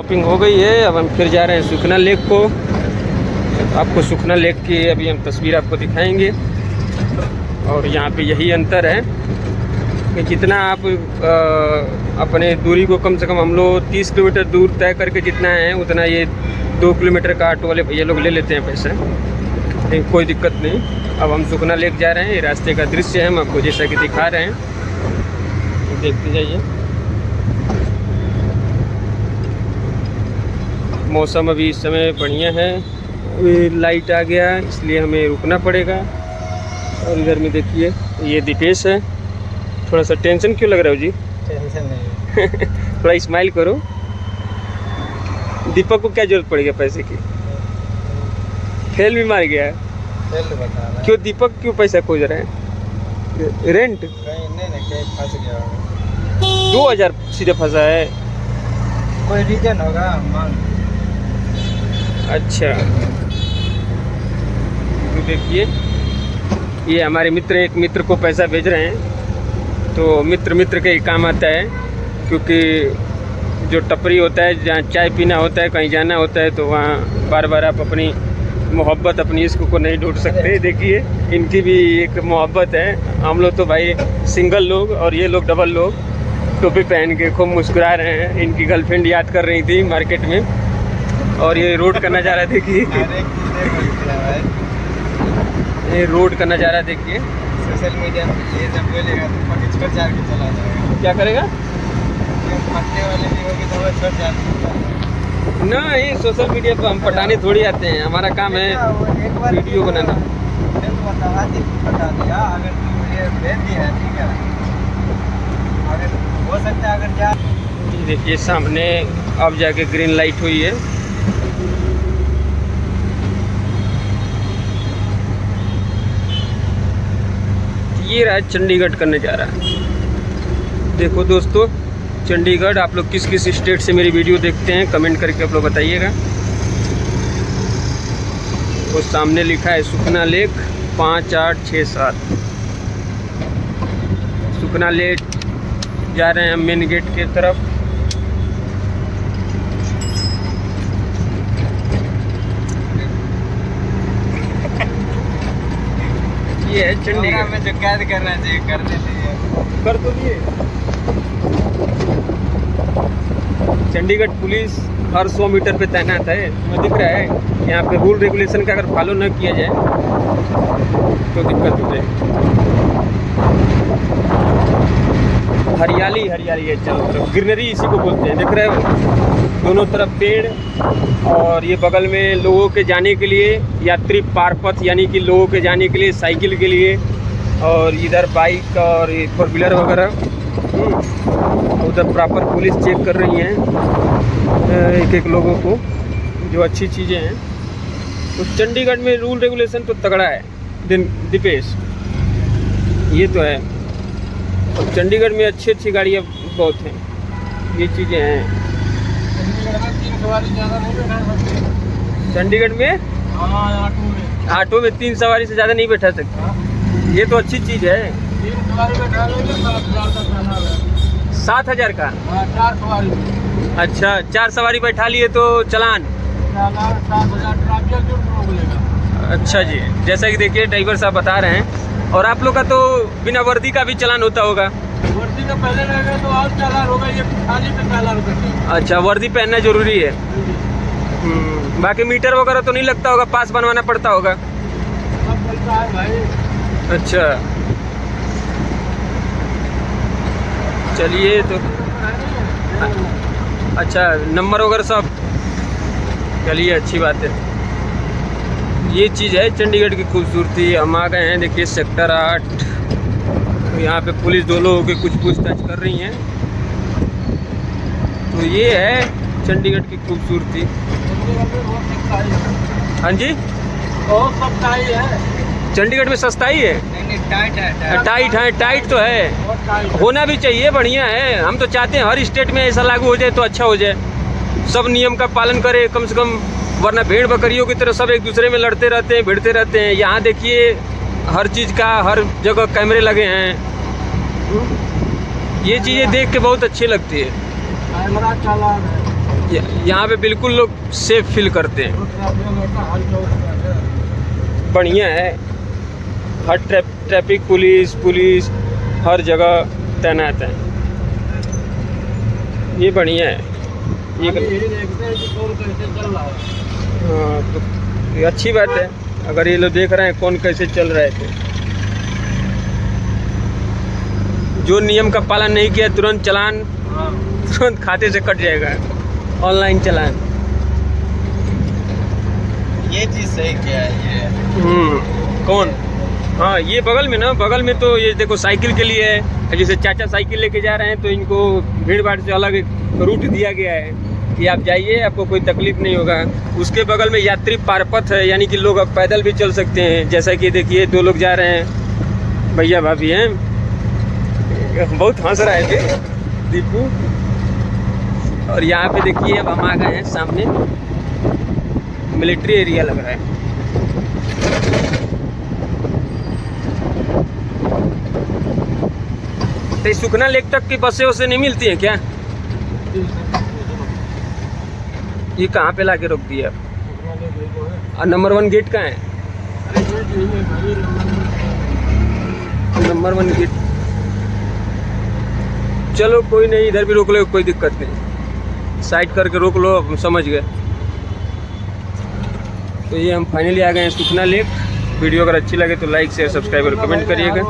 Shopping हो गई है। अब हम फिर जा रहे हैं सुखना लेक को। आपको सुखना लेक की अभी हम तस्वीर आपको दिखाएंगे। और यहाँ पे यही अंतर है कि जितना आप अपने दूरी को कम से कम हम लोग 30 किलोमीटर दूर तय करके जितना है उतना ये 2 किलोमीटर का ऑटो वाले भैया लोग ले लेते हैं पैसा। लेकिन कोई दिक्कत नहीं। अब हम सुखना लेक जा रहे हैं। ये रास्ते का दृश्य है, हम आपको जैसा कि दिखा रहे हैं, तो देखते जाइए। मौसम अभी इस समय बढ़िया है। अभी लाइट आ गया इसलिए हमें रुकना पड़ेगा। और इधर में देखिए ये दीपेश है। थोड़ा सा टेंशन क्यों लग रहा है जी? टेंशन नहीं थोड़ा स्माइल करो। दीपक को क्या जरूरत पड़ेगी पैसे की? फेल भी मार गया है। क्यों दीपक क्यों पैसा खोज रहे हैं? रेंट नहीं फंस गया 2000 सीधे फंसा है। कोई रीजन होगा मांग। अच्छा तो देखिए ये हमारे मित्र एक मित्र को पैसा भेज रहे हैं। तो मित्र के ही काम आता है, क्योंकि जो टपरी होता है जहाँ चाय पीना होता है, कहीं जाना होता है, तो वहाँ बार बार आप अपनी मोहब्बत अपनी इश्क को नहीं ढूंढ सकते। देखिए इनकी भी एक मोहब्बत है। हम लोग तो भाई सिंगल लोग और ये लोग डबल लोग टोपी पहन के खूब मुस्कुरा रहे हैं। इनकी गर्लफ्रेंड याद कर रही थी मार्केट में। और ये रोड का नज़ारा देखिए, ये रोड का नज़ारा देखिए। सोशल मीडिया ये जब बोलेगा तो पकड़ छोड़ जाकर के चला जाएगा। क्या करेगा? पटने वाले भी होगी तो वो छोड़ जाएगा। ना ये सोशल मीडिया पर हम पटाने थोड़ी आते हैं। हमारा काम है वीडियो बनाना। बता दिया अगर तुम ये भेज दिया है, ठीक है, अगर हो सकता है अगर जा। देखिए सामने अब जाके ग्रीन लाइट हुई है। ये रहा चंडीगढ़ का नज़ारा। देखो दोस्तों चंडीगढ़, आप लोग किस किस स्टेट से मेरी वीडियो देखते हैं कमेंट करके आप लोग बताइएगा। वो सामने लिखा है सुखना लेक 5867। सुखना लेक जा रहे हैं हम मेन गेट की तरफ। ये है चंडीगढ़ में जो कैद करना चाहिए कर देते हैं। कर तो दिए। चंडीगढ़ पुलिस हर 100 मीटर पे तैनात है। तुम्हें दिख रहा है यहाँ पे रूल रेगुलेशन का अगर फॉलो न किया जाए तो दिक्कत हो जाए। हरियाली हरियाली है चारों तरफ, ग्रीनरी इसी को बोलते हैं। देख रहे हो दोनों तरफ पेड़। और ये बगल में लोगों के जाने के लिए यात्री पारपथ, यानी कि लोगों के जाने के लिए साइकिल के लिए, और इधर बाइक और 4 व्हीलर वगैरह। उधर प्रॉपर पुलिस चेक कर रही हैं एक एक लोगों को, जो अच्छी चीज़ें हैं। तो चंडीगढ़ में रूल रेगुलेशन तो तगड़ा है दीपेश, ये तो है। और चंडीगढ़ में अच्छी अच्छी गाड़ियाँ बहुत हैं, ये चीज़ें हैं। चंडीगढ़ में ऑटो में 3 सवारी से ज़्यादा नहीं बैठा सकते। ये तो अच्छी चीज़ है। 7,000 का? 4 सवारी। अच्छा 4 सवारी बैठा लिए तो चालान? 7,000 अच्छा जी, जैसा कि देखिए ड्राइवर साहब बता रहे हैं। और आप लोग का तो बिना वर्दी का भी चालान होता होगा? वर्दी का पहले रहेगा तो और चालान होगा, ये खाली पे चालान होगा। अच्छा वर्दी पहनना जरूरी है। बाकी मीटर वगैरह तो नहीं लगता होगा, पास बनवाना पड़ता होगा? सब चलता है भाई। अच्छा चलिए तो अच्छा नंबर वगैरह सब, चलिए अच्छी बात है। ये चीज़ है चंडीगढ़ की खूबसूरती। हम आ गए हैं देखिए सेक्टर 8। यहाँ पे पुलिस 2 लोगों की कुछ पूछताछ कर रही हैं। तो ये है चंडीगढ़ की खूबसूरती। हाँ जी बहुत सस्ताई है चंडीगढ़ में, सस्ताई है। नहीं टाइट है। टाइट है, टाइट तो है, होना भी चाहिए, बढ़िया है। हम तो चाहते हैं हर स्टेट में ऐसा लागू हो जाए तो अच्छा हो जाए, सब नियम का पालन करे कम से कम, वरना भेड़ बकरियों की तरह सब एक दूसरे में लड़ते रहते हैं, भिड़ते रहते हैं। यहाँ देखिए हर चीज़ का हर जगह कैमरे लगे हैं। ये चीज़ें देख के बहुत अच्छी लगती है। कैमरा चालान है। यहाँ पे बिल्कुल लोग सेफ फील करते हैं। बढ़िया है, हर ट्रैफिक पुलिस हर जगह तैनात है। ये बढ़िया है, ये हाँ तो ये अच्छी बात है। अगर ये लोग देख रहे हैं कौन कैसे चल रहा है, तो जो नियम का पालन नहीं किया तुरंत चालान, तुरंत खाते से कट जाएगा, ऑनलाइन चालान। ये चीज़ सही किया है ये। कौन? हाँ ये बगल में ना, बगल में तो ये देखो साइकिल के लिए है। जैसे चाचा साइकिल लेके जा रहे हैं तो इनको भीड़ भाड़ से अलग एक रूट दिया गया है कि आप जाइए, आपको कोई तकलीफ नहीं होगा। उसके बगल में यात्री पारपथ है, यानी कि लोग अब पैदल भी चल सकते हैं। जैसा कि देखिए 2 लोग जा रहे हैं, भैया भाभी हैं। बहुत हंस रहा है थे दीपू। और यहाँ पे देखिए अब हम आ गए हैं सामने, मिलिट्री एरिया लग रहा है। तो सुखना लेक तक की बसें वसें नहीं मिलती हैं क्या? ये कहाँ पे लाके रोक दिया? और नंबर 1 गेट कहाँ है? नंबर 1 गेट, चलो कोई नहीं, इधर भी रोक लो, कोई दिक्कत नहीं, साइड करके रोक लो, हम समझ गए। तो ये हम फाइनली आ गए हैं सुखना लेक। वीडियो अगर अच्छी लगे तो लाइक शेयर सब्सक्राइब और कमेंट करिएगा।